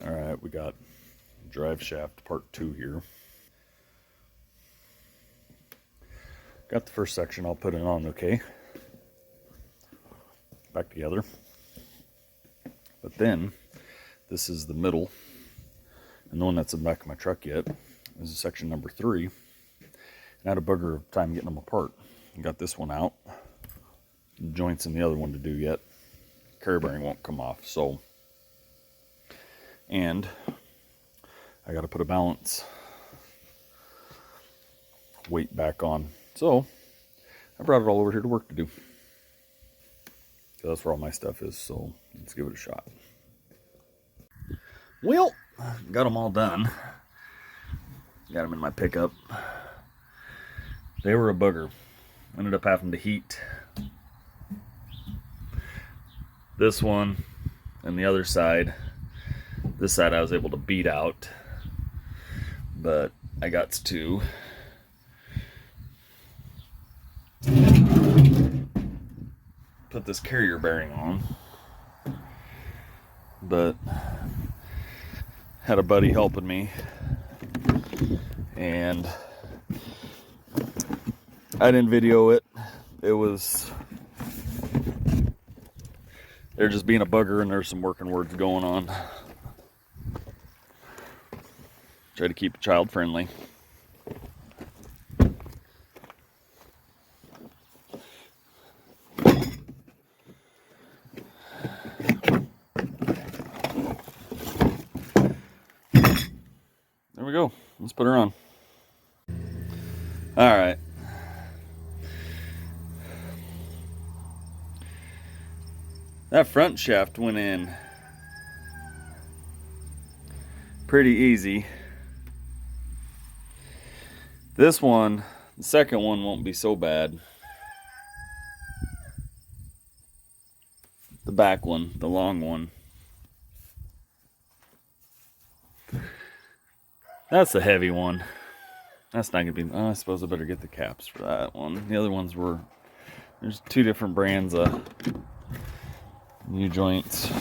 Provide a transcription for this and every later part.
All right, we got drive shaft part 2 here. Got the first section, I'll put it on okay. Back together. But then, this is the middle, and the one that's in the back of my truck yet is section number 3. And I had a bugger of time getting them apart. Got this one out. Joints in the other one to do yet. Carry bearing won't come off, so. And I got to put a balance weight back on. So I brought it all over here to work to do. So that's where all my stuff is, so let's give it a shot. Well, got them all done. Got them in my pickup. They were a bugger. Ended up having to heat this one and the other side. This side I was able to beat out, but I got to put this carrier bearing on. But had a buddy helping me, and I didn't video it. It was, they're just being a bugger, and there's some working words going on. Try to keep it child friendly. There we go. Let's put her on. All right. That front shaft went in pretty easy. This one, the second one, won't be so bad. The back one, the long one. That's the heavy one. That's not gonna be, I suppose I better get the caps for that one. The other ones were, there's 2 different brands of new joints.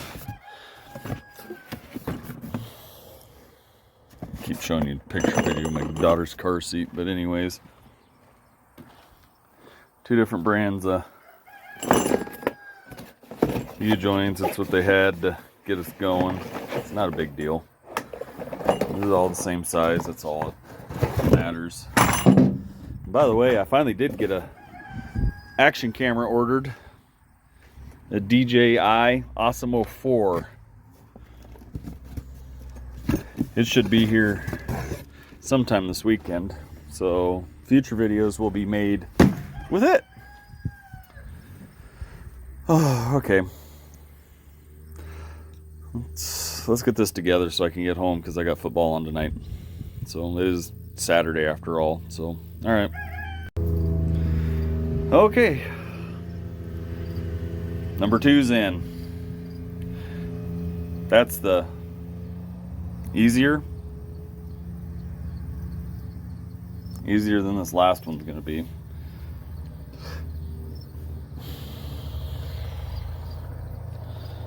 Keep showing you a picture video of my daughter's car seat, but anyways, 2 different brands of U joints. That's what they had to get us going. It's not a big deal. This is all the same size. That's all that matters. And by the way, I finally did get a action camera ordered. A DJI Osmo 4. It should be here sometime this weekend. So future videos will be made with it. Oh, okay. Let's get this together so I can get home, because I got football on tonight. So it is Saturday after all. So, all right. Okay. Number 2's in. That's the easier than this last one's going to be.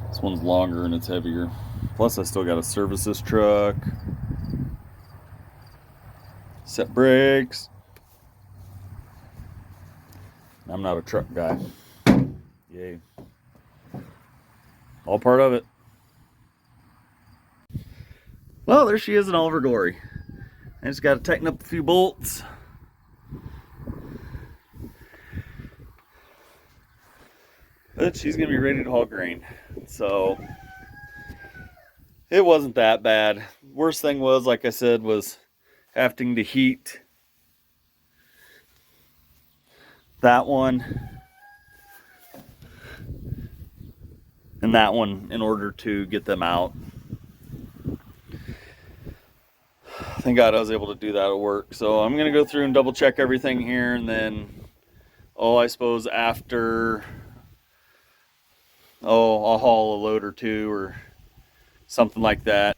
This one's longer and it's heavier. Plus I still got to service this truck, set brakes. I'm not a truck guy. Yay. All part of it. Well, there she is in all of her glory. I just got to tighten up a few bolts. But she's going to be ready to haul grain. So it wasn't that bad. Worst thing was, like I said, was having to heat that one and that one in order to get them out. Thank God I was able to do that at work. So I'm going to go through and double check everything here, and then, I suppose after, I'll haul a load or 2 or something like that.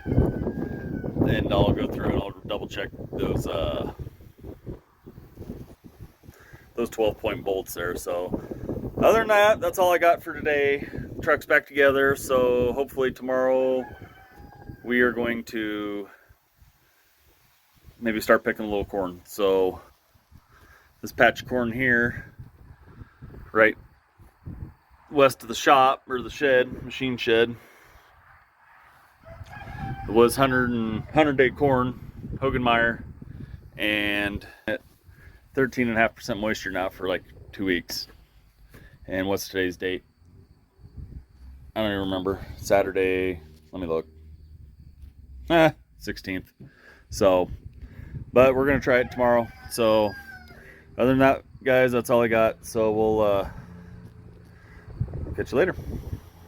And I'll go through and I'll double check those 12-point bolts there. So other than that, that's all I got for today. The truck's back together, so hopefully tomorrow we are going to maybe start picking a little corn. So this patch of corn here, right west of the shop, or the shed, machine shed, it was 100-day corn, Hogenmeyer, and 13.5% moisture now for like 2 weeks. And what's today's date? I don't even remember. Saturday, let me look. 16th. So, but we're gonna try it tomorrow. So other than that, guys, that's all I got. So we'll catch you later.